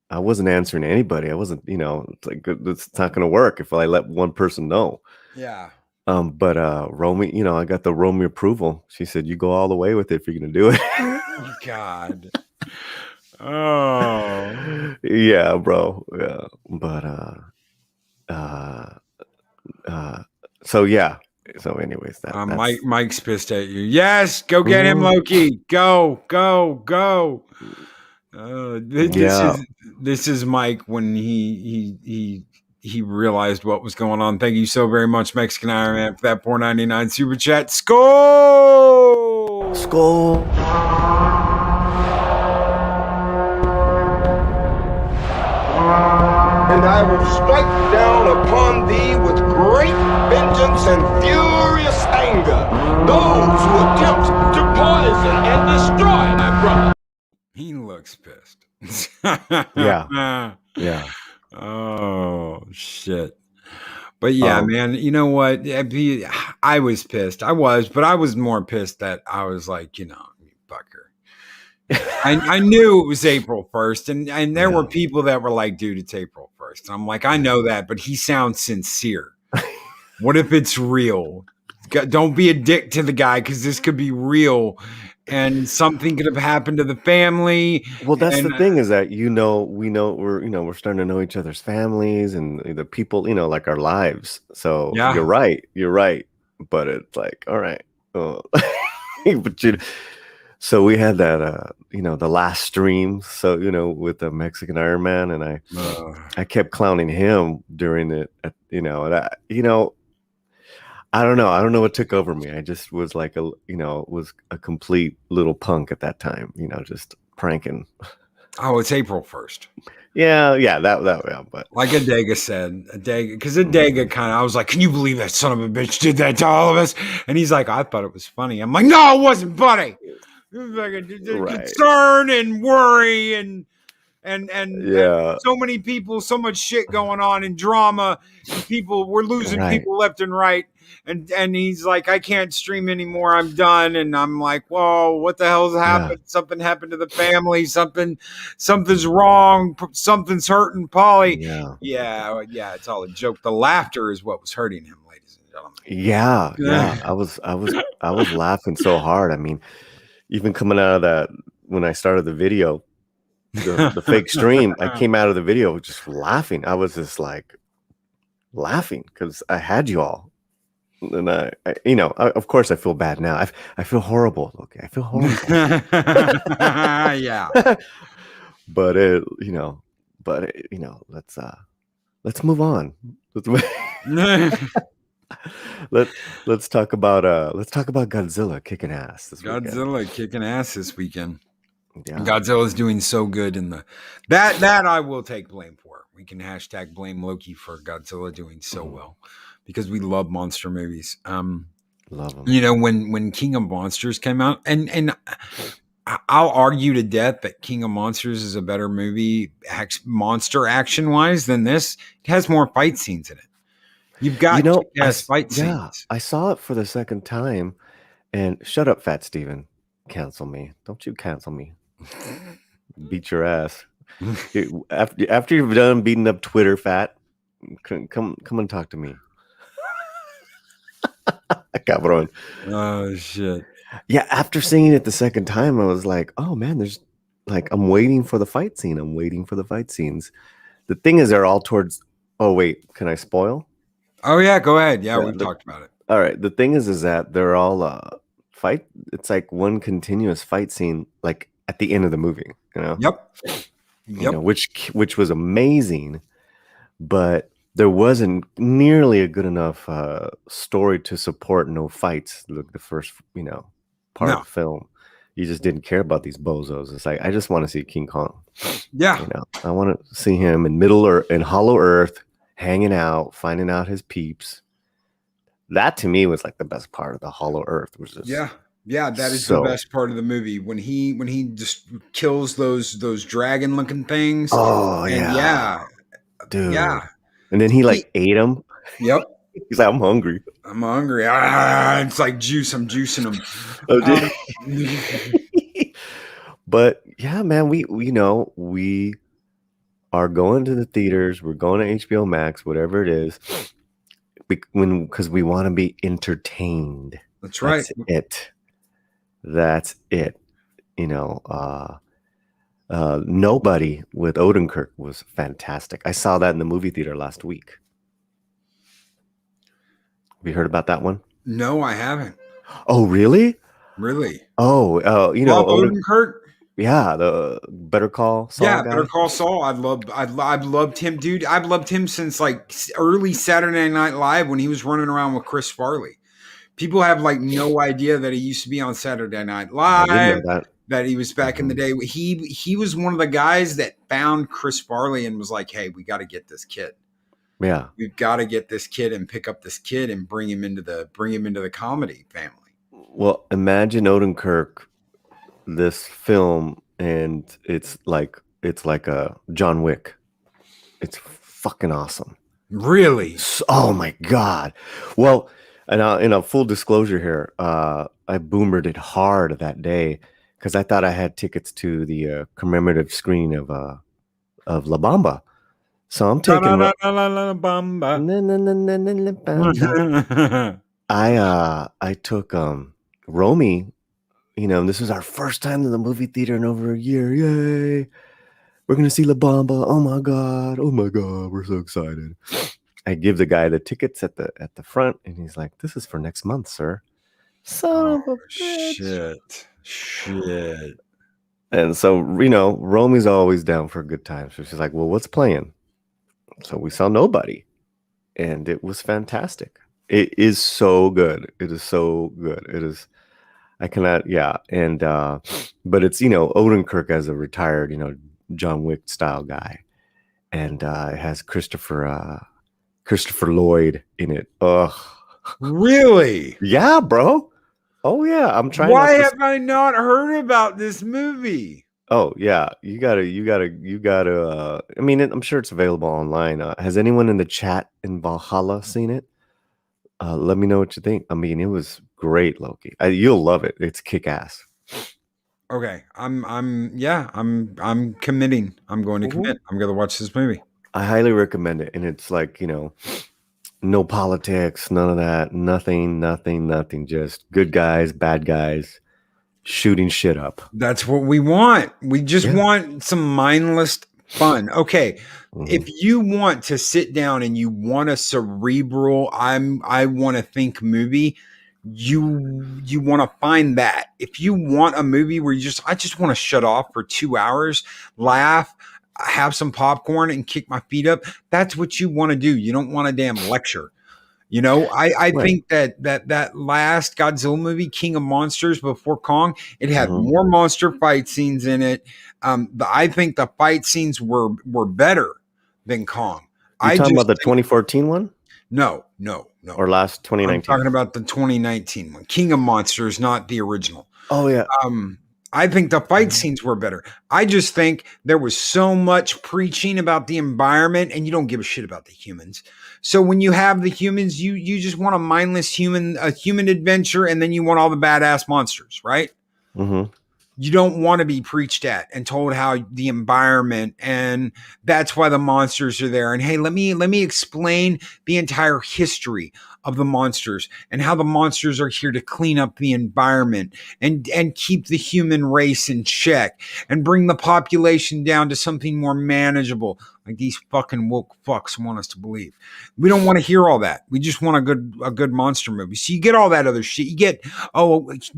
I wasn't answering anybody. I wasn't, it's like it's not gonna work if I let one person know. Yeah. But Romy, I got the Romy approval. She said, you go all the way with it if you're gonna do it. Oh, God. Oh. Yeah, bro. Yeah. But so yeah. So anyways, Mike's pissed at you. Yes, go get him, Loki. Go. This is Mike when he realized what was going on. Thank you so very much, Mexican Iron Man, for that $4.99 super chat. Skull. And I will strike down upon thee with great vengeance and furious anger those who attempt to poison and destroy my brother. He looks pissed. Yeah. Oh, shit. But yeah, man, you know what? I was pissed. But I was more pissed that I was like, you fucker. I knew it was April 1st, and there were people that were like, dude, it's April 1st. And I'm like, I know that, but he sounds sincere. What if it's real? Don't be a dick to the guy, because this could be real, and something could have happened to the family. Well, that's the thing, is that we're starting to know each other's families and the people, like our lives. So you're right. But it's like, all right. But so we had that, the last stream. So, with the Mexican Iron Man, and I kept clowning him during it, and I don't know. I don't know what took over me. I just was like was a complete little punk at that time, just pranking. Oh, it's April 1st. Yeah, yeah, but Like Adega said, because Adega I was like, can you believe that son of a bitch did that to all of us? And he's like, I thought it was funny. I'm like, no, it wasn't funny. It was like a right. concern and worry and Yeah. so many people, so much shit going on and drama, and we're losing Right. people left and right. And he's like, I can't stream anymore. I'm done. And I'm like, whoa, what the hell's happened? Yeah. Something happened to the family. Something's wrong. Something's hurting Polly. Yeah. It's all a joke. The laughter is what was hurting him, ladies and gentlemen. Yeah. I was laughing so hard. I mean, even coming out of that when I started the video, the fake stream, I came out of the video just laughing. I was just like laughing because I had you all. And I of course I feel bad now. I feel horrible. Okay, I feel horrible. Yeah. But let's move on. Let's talk about Godzilla kicking ass this weekend. Godzilla kicking ass this weekend. Yeah. Godzilla's doing so good in that I will take blame for. We can hashtag blame Loki for Godzilla doing so well because we love monster movies. Love them. When King of Monsters came out, and I'll argue to death that King of Monsters is a better movie, monster action wise, than this. It has more fight scenes in it. You've got fight scenes. Yeah, I saw it for the second time, and shut up, Fat Steven. Cancel me. Don't you cancel me. Beat your ass. After you've done beating up Twitter, Fat, come and talk to me. Cabrón. Oh shit. Yeah, after seeing it the second time, I was like, oh man, I'm waiting for the fight scene. I'm waiting for the fight scenes. The thing is, they're all towards. Oh wait, can I spoil? Oh yeah, go ahead. Yeah, we've talked about it. All right. The thing is that they're all fight. It's like one continuous fight scene, like at the end of the movie. Yep. Which was amazing, but there wasn't nearly a good enough story to support no fights. Look, the first part of the film, you just didn't care about these bozos. It's like I just want to see King Kong. Yeah, I want to see him in in Hollow Earth, hanging out, finding out his peeps. That to me was like the best part of the Hollow Earth. Was just that is the best part of the movie when he just kills those dragon looking things. Oh dude. Yeah. And then he ate them. Yep. He's like, I'm hungry. It's like juice. I'm juicing them. But yeah, man, we are going to the theaters. We're going to HBO Max, whatever it is, because we want to be entertained. That's right. That's it. Nobody with Odenkirk was fantastic. I saw that in the movie theater last week. Have you heard about that one? No, I haven't. Oh, really? Really? Oh, Odenkirk. Yeah, the Better Call Saul. Yeah, guy. Better Call Saul. I've loved him, dude. I've loved him since like early Saturday Night Live when he was running around with Chris Farley. People have like no idea that he used to be on Saturday Night Live. I didn't know that he was back in the day. He was one of the guys that found Chris Farley and was like, "Hey, we got to get this kid. Yeah, we've got to get this kid and pick up this kid and bring him into the comedy family." Well, imagine Odenkirk, this film, and it's like a John Wick. It's fucking awesome. Really? Oh my god. Well, and in a full disclosure here, I boomered it hard that day because I thought I had tickets to the commemorative screening of La Bamba. So I'm taking La Bamba. I took Romy, and this was our first time in the movie theater in over a year. Yay! We're gonna see La Bamba. Oh my god! We're so excited. I give the guy the tickets at the front, and he's like, "This is for next month, sir." Son of a bitch. Shit. And so, Romy's always down for a good time. So she's like, "Well, what's playing?" So we saw Nobody, and it was fantastic. It is so good. It is so good. It is. I cannot. Yeah, and but it's Odenkirk as a retired John Wick style guy, and it has Christopher Lloyd in it. Ugh. Really? Yeah, bro. Oh yeah. I'm trying Why not to. have I not heard about this movie? Oh yeah. You gotta. I mean, I'm sure it's available online. Has anyone in the chat in Valhalla seen it? Let me know what you think. I mean, it was great, Loki. You'll love it. It's kick ass. Okay, I'm committing. I'm going to commit. I'm going to watch this movie. I highly recommend it. And it's like, no politics, none of that, nothing. Just good guys, bad guys, shooting shit up. That's what we want. We just want some mindless fun. Okay, if you want to sit down and you want a cerebral, I want to think movie, you want to find that. If you want a movie where I just want to shut off for 2 hours, laugh, have some popcorn and kick my feet up, that's what you want to do. You don't want a damn lecture. I Right. think that last Godzilla movie, King of Monsters before Kong, it had more monster fight scenes in it. I think the fight scenes were better than Kong. You talking about the 2014 one? No. Or last 2019? I'm talking about the 2019 one, King of Monsters, not the original. Oh yeah. I think the fight scenes were better. I just think there was so much preaching about the environment and you don't give a shit about the humans. So when you have the humans, you just want a mindless human adventure, and then you want all the badass monsters, right? Mm-hmm. You don't want to be preached at and told how the environment, and that's why the monsters are there. And hey, let me explain the entire history of the monsters and how the monsters are here to clean up the environment and keep the human race in check and bring the population down to something more manageable, like these fucking woke fucks want us to believe. We don't want to hear all that. We just want a good monster movie. So you get all that other shit. You get,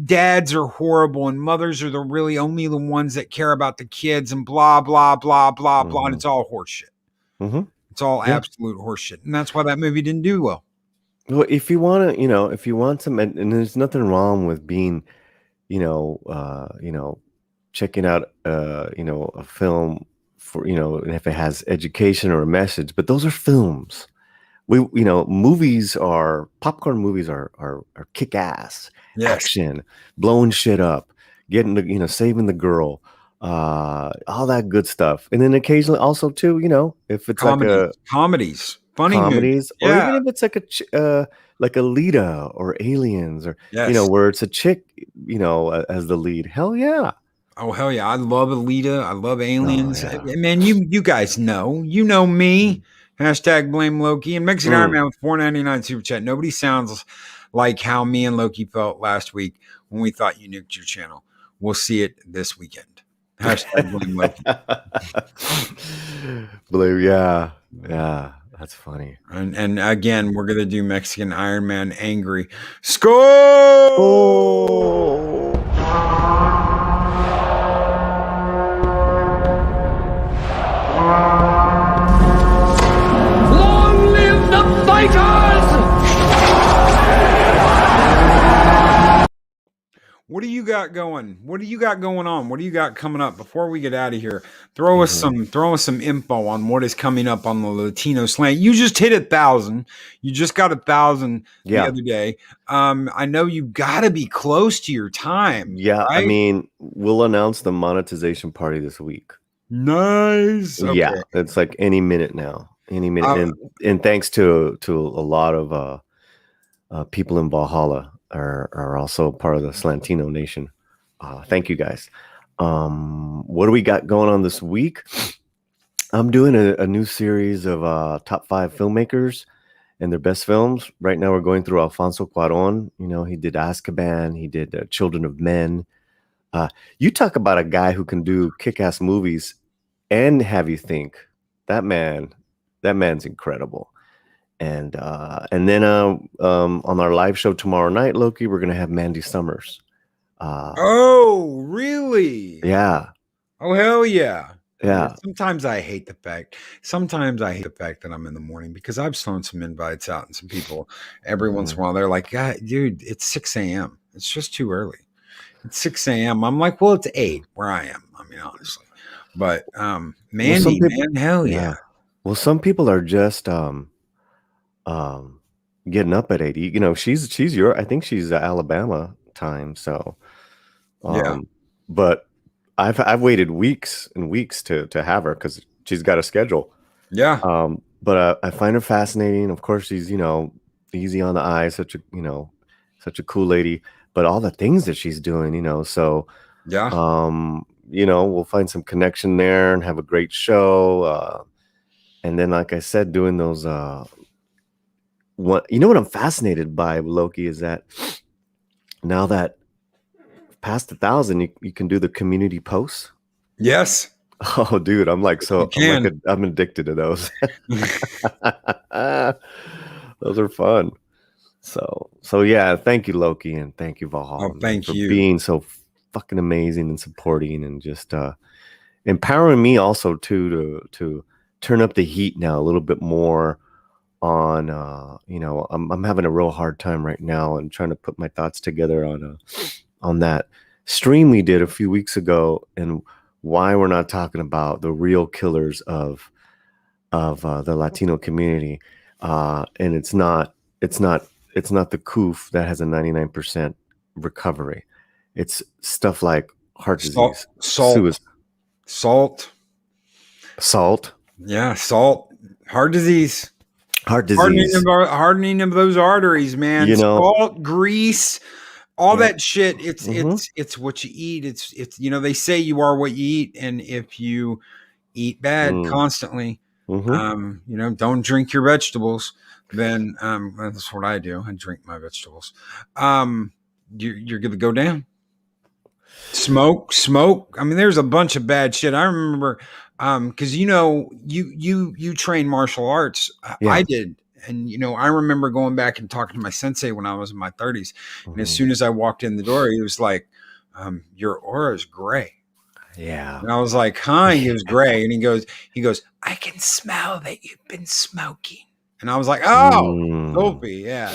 dads are horrible and mothers are really only the ones that care about the kids and blah, blah, blah, blah, blah. And it's all horseshit. It's all absolute horseshit. And that's why that movie didn't do well. Well, if you want to, if you want some, and there's nothing wrong with being, checking out, a film for, and if it has education or a message, but those are films. Popcorn movies are kick ass, action, blowing shit up, getting the, saving the girl, all that good stuff. And then occasionally also too, if it's comedies, funny comedies, movies. or even if it's like Alita or Aliens, or where it's a chick, as the lead. Hell yeah. Oh hell yeah! I love Alita. I love Aliens. Oh, yeah. Man, you guys know. You know me. Hashtag blame Loki and Mexican Iron Man with $4.99 super chat. Nobody sounds like how me and Loki felt last week when we thought you nuked your channel. We'll see it this weekend. Hashtag blame Loki. Yeah. That's funny. And again, we're gonna do Mexican Iron Man angry. Score! Oh. Long live the fighters! What do you got going? What do you got going on? What do you got coming up? Before we get out of here, throw us some info on what is coming up on the Latino slant. You just hit 1,000. You just got 1,000 the other day. I know you got to be close to your time. Yeah, right? I mean, we'll announce the monetization party this week. Nice. Okay. Yeah, it's like any minute now. Any minute, and thanks to a lot of people in Valhalla are also part of the Slantino Nation. Thank you guys. What do we got going on this week? I'm doing a new series of top 5 filmmakers and their best films. Right now we're going through Alfonso Cuarón. He did Azkaban. He did Children of Men. You talk about a guy who can do kick-ass movies and have you think. That man's incredible. And then on our live show tomorrow night, Loki, we're gonna have Mandy Summers. Oh, really? Yeah. Oh, hell yeah. Yeah, Yeah. sometimes I hate the fact. Sometimes I hate the fact that I'm in the morning because I've thrown some invites out and some people every once in Mhm. a while. They're like, "God, dude, it's 6 a.m. It's just too early. It's 6 a.m." I'm like, "Well, it's 8 where I am." I mean, honestly, but Well, some Mandy, people, man, hell yeah, yeah. Well, some people are just um getting up at 80. She's I think she's Alabama time, so yeah, but I've waited weeks and weeks to have her because she's got a schedule. yeah, But I find her fascinating. Of course, she's easy on the eye, such a cool lady. But all the things that she's doing, so yeah. we'll find some connection there and have a great show. And then, like I said, doing those. What I'm fascinated by, Loki, is that now that past 1,000, you can do the community posts. Yes, Oh, dude, you can. I'm addicted to those. Those are fun. So yeah, thank you, Loki, and thank you, Oh, Valhalla, man, thank for you. being so fucking amazing and supporting and just empowering me also to turn up the heat now a little bit more on I'm having a real hard time right now and trying to put my thoughts together on that stream we did a few weeks ago and why we're not talking about the real killers of the Latino community, and it's not the coof that has a 99% recovery. It's stuff like heart Salt, disease, salt, suicide, salt. salt, Yeah, salt, heart disease. heart disease. Hardening of those arteries, man. You know, Salt, grease, all yep. that shit. It's Mm-hmm. it's what you eat. It's they say you are what you eat, and if you eat bad constantly, Mm-hmm. don't drink your vegetables. Then that's what I do. I drink my vegetables. You're gonna go down. Smoke. I mean, there's a bunch of bad shit. I remember, because you train martial arts. I Yeah. did, and I remember going back and talking to my sensei when I was in my 30s, and as Mm-hmm. soon as I walked in the door, he was like, "Your aura is gray." Yeah. And I was like, "Huh?" He was gray, and he goes, "I can smell that you've been smoking." And I was like, "Oh, Mm. dopey, yeah."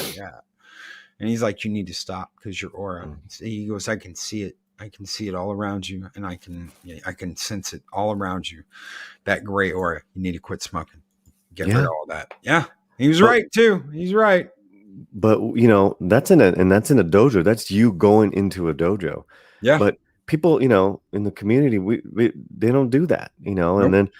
And he's like, "You need to stop because your aura." Mm. He goes, "I can see it. I can see it all around you, and I can sense it all around you. That gray aura. You need to quit smoking. Get rid Yeah. of all that." Yeah, he was But right too. He's right. that's in a dojo. That's you going into a dojo. Yeah. But people, in the community, they don't do that, and Nope. then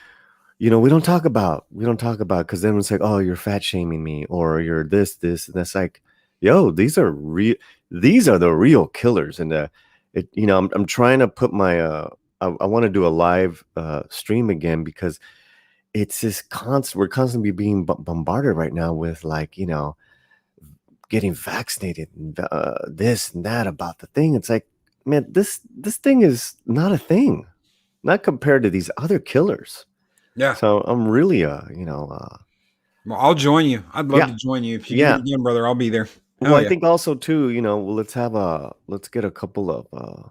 we don't talk about because then it's like, oh, you're fat shaming me or you're this, and that's like, yo, these are the real killers. And I'm trying to put my I want to do a live stream again because it's this we're constantly being bombarded right now with like, getting vaccinated and this and that about the thing. It's like, man, this thing is not a thing, not compared to these other killers. Yeah. So I'm really, Well, I'll join you. I'd love yeah, to join you if you do yeah. it again, brother. I'll be there. Well, Hell I yeah. think also too, well, let's get a couple of,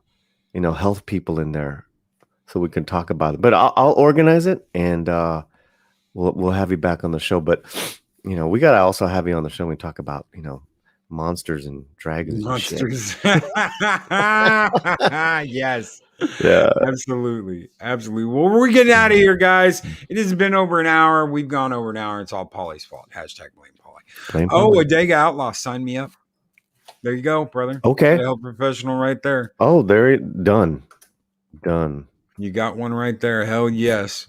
health people in there so we can talk about it. But I'll organize it and we'll have you back on the show. But we gotta also have you on the show and talk about monsters and dragons and shit. Monsters. Yes. Yeah. Absolutely. Well, we're getting out of here, guys. It has been over an hour. We've gone over an hour. It's all Polly's fault. Hashtag blame Polly. Blame Oh, Polly. Adega Outlaw. Sign me up. There you go, brother. Okay. Got a health professional right there. Oh, there done. You got one right there. Hell yes.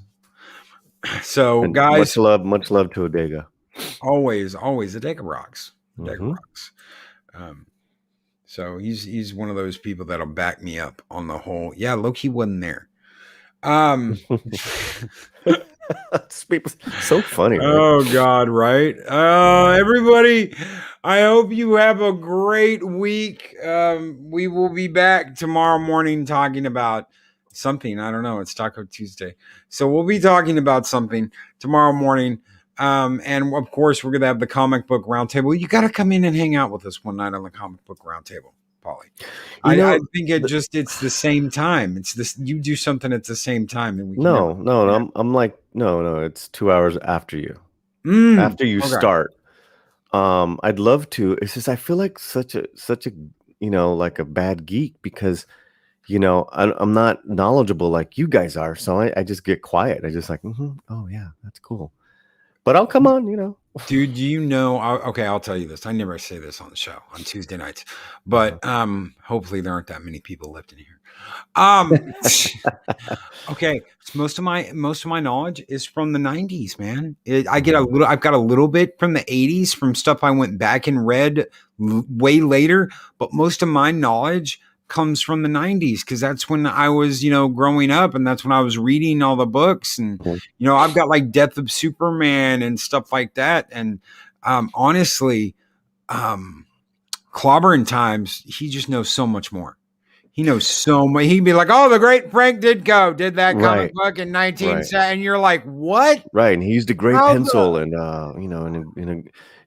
So, And guys, much love to Adega. always, Adega rocks. Adega Mhm. rocks. So he's one of those people that'll back me up on the whole. Yeah, Loki wasn't there. People so funny. Right? Oh God, right? Everybody, I hope you have a great week. We will be back tomorrow morning talking about something. I don't know. It's Taco Tuesday, so we'll be talking about something tomorrow morning. And of course, we're gonna have the comic book roundtable. You got to come in and hang out with us one night on the comic book roundtable. Polly. You I know, think it's the same time. It's this, you do something at the same time, and we can no, never. no, no. I'm like, no. It's 2 hours after you. After you Okay. start. I'd love to. It's just I feel like such a like a bad geek because I'm not knowledgeable like you guys are, so I just get quiet. I just like, oh yeah, that's cool. But I'll come on. Dude, do you know? Okay, I'll tell you this. I never say this on the show on Tuesday nights, but hopefully there aren't that many people left in here. Okay, so most of my knowledge is from the 90s, man. I've got a little bit from the 80s from stuff I went back and read way later, but most of my knowledge comes from the 90s because that's when I was, growing up, and that's when I was reading all the books, and I've got like Death of Superman and stuff like that, and honestly, Clobbering Times, he just knows so much more. He knows so much. He'd be like, "Oh, the great Frank Ditko did that comic book in 1970," and you're like, "What?" Right, and he used a gray pencil, and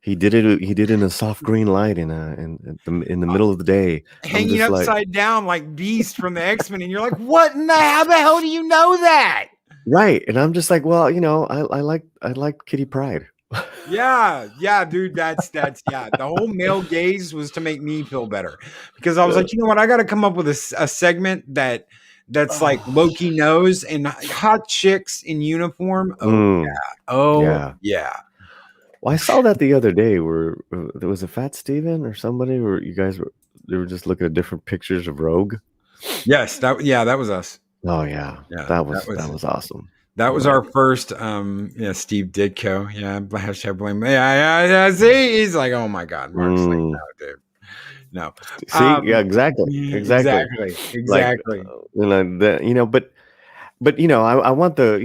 he did it in a soft green light in the middle of the day, hanging upside down like Beast from the X-Men, and you're like, "What in the how the hell do you know that?" Right, and I'm just like, well, I like Kitty Pryde. Yeah, dude, that's yeah. The whole male gaze was to make me feel better because I was like, you know what, I got to come up with a segment that's like Loki knows and hot chicks in uniform. Yeah. Well, I saw that the other day where there was a Fat Steven or somebody where they were just looking at different pictures of Rogue. Yes, that was us. Oh yeah, that was awesome. That was our first, Steve Ditko. Yeah, hashtag blame. Yeah. See, he's like, oh my God, Mark's like, no, dude, no. See, yeah, exactly. Like, but I want the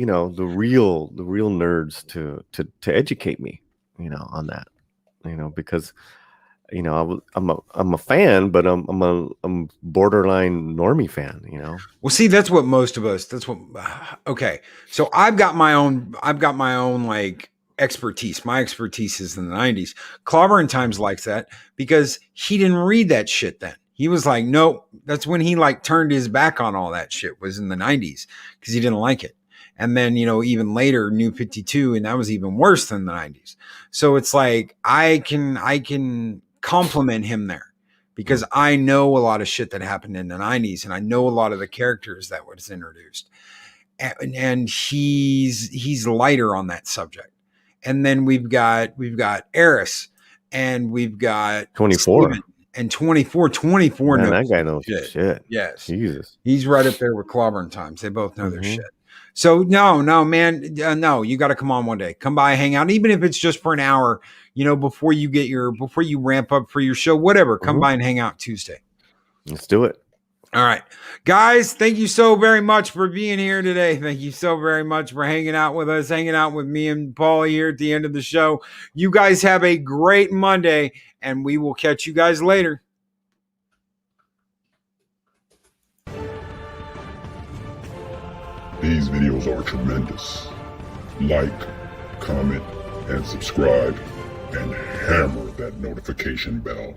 real nerds to educate me, on that, because. I'm a fan, but I'm a borderline normie fan. Well, see, that's what most of us. Okay, so I've got my own like expertise. My expertise is in the 90s. Clobbering Times likes that because he didn't read that shit then. He was like, nope. That's when he like turned his back on all that shit. Was in the 90s because he didn't like it. And then, even later, New 52, and that was even worse than the 90s. So it's like I can compliment him there because I know a lot of shit that happened in the 90s, and I know a lot of the characters that was introduced, and he's lighter on that subject. And then we've got Eris, and we've got 24 Steven, and 24 Man, knows that guy knows shit. Yes, Jesus, he's right up there with Clobbering Times. They both know their shit. So no, man, no, you got to come on one day. Come by, hang out, even if it's just for an hour. Before you ramp up for your show, whatever. Come by and hang out Tuesday. Let's do it. All right, guys. Thank you so very much for being here today. Thank you so very much for hanging out with us, hanging out with me and Paul here at the end of the show. You guys have a great Monday, and we will catch you guys later. These videos are tremendous. Like, comment, and subscribe, and hammer that notification bell.